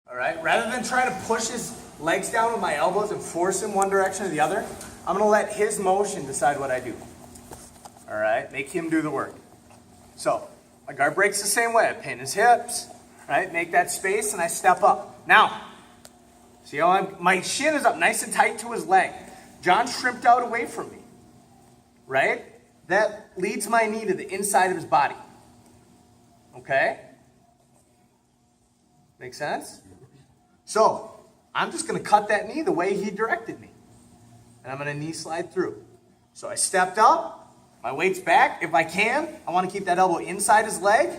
All right, rather than trying to push his legs down with my elbows and force him one direction or the other, I'm gonna let his motion decide what I do. All right, make him do the work. So, my guard breaks the same way. I pin his hips, right? Make that space and I step up. Now, see how my shin is up nice and tight to his leg. John's shrimped out away from me, right? That leads my knee to the inside of his body. Okay? Make sense? So, I'm just going to cut that knee the way he directed me. And I'm going to knee slide through. So I stepped up, my weight's back. If I can, I want to keep that elbow inside his leg.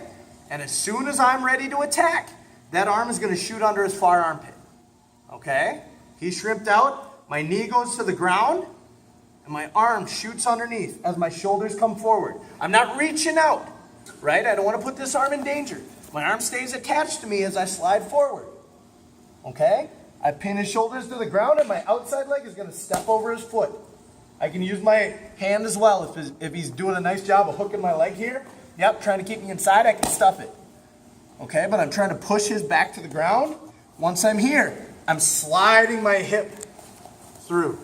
And as soon as I'm ready to attack, that arm is going to shoot under his far armpit. Okay? He's shrimped out, my knee goes to the ground, and my arm shoots underneath as my shoulders come forward. I'm not reaching out, right? I don't want to put this arm in danger. My arm stays attached to me as I slide forward. Okay? I pin his shoulders to the ground and my outside leg is going to step over his foot. I can use my hand as well if he's doing a nice job of hooking my leg here. Yep, trying to keep me inside, I can stuff it. Okay, but I'm trying to push his back to the ground. Once I'm here, I'm sliding my hip through.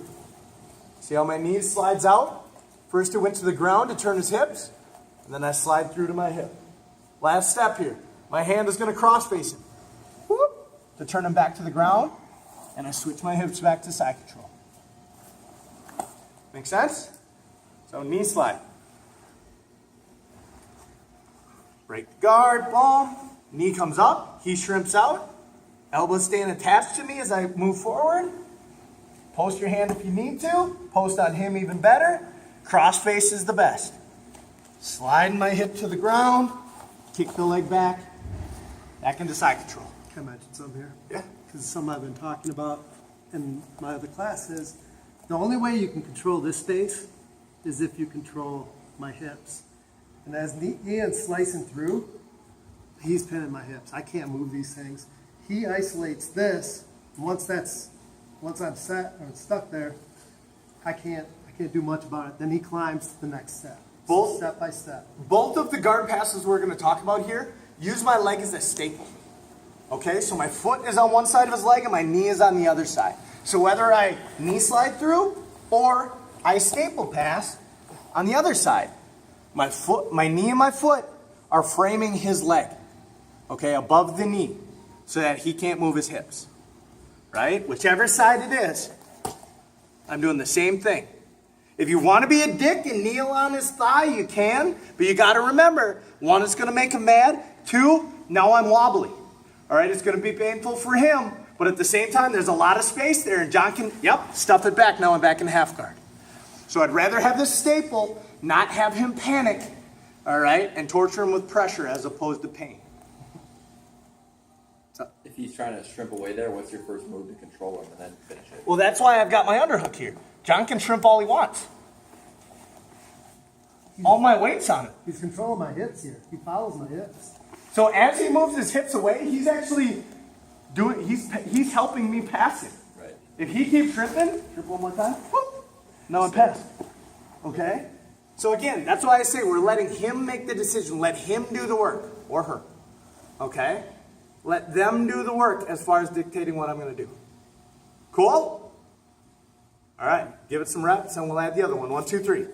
See how my knee slides out? First it went to the ground to turn his hips, and then I slide through to my hip. Last step here. My hand is going to cross face him. Whoop, to turn him back to the ground, and I switch my hips back to side control. Make sense? So knee slide. Break the guard, boom. Knee comes up, he shrimps out. Elbows staying attached to me as I move forward. Post your hand if you need to. Post on him even better. Cross face is the best. Slide my hip to the ground. Kick the leg back. Back into side control. Can I mention something here? Yeah. Because it's something I've been talking about in my other classes. The only way you can control this space is if you control my hips. And as Ian's slicing through, he's pinning my hips. I can't move these things. He isolates this. And once I'm set or stuck there, I can't do much about it. Then he climbs to the next step. Step by step. Both of the guard passes we're going to talk about here use my leg as a staple. Okay, so my foot is on one side of his leg and my knee is on the other side. So whether I knee slide through or I staple pass on the other side, my knee and my foot are framing his leg, okay, above the knee so that he can't move his hips, right? Whichever side it is, I'm doing the same thing. If you want to be a dick and kneel on his thigh, you can, but you got to remember, one, it's going to make him mad. Two, now I'm wobbly. All right, it's going to be painful for him, but at the same time, there's a lot of space there, and John can, stuff it back. Now I'm back in half guard. So I'd rather have this staple, not have him panic, all right, and torture him with pressure as opposed to pain. So, if he's trying to shrimp away there, what's your first move to control him and then finish it? well, that's why I've got my underhook here. John can shrimp all he wants. All my weight's on it. He's controlling my hips here. He follows my hips. So as he moves his hips away, he's actually he's helping me pass it. Right. If he keeps shrimping, shrimp one more time, whoop, now I'm passed. Okay? So again, that's why I say we're letting him make the decision. Let him do the work, or her. Okay? Let them do the work as far as dictating what I'm going to do. Cool? All right, give it some reps and we'll add the other one. 1, 2, 3.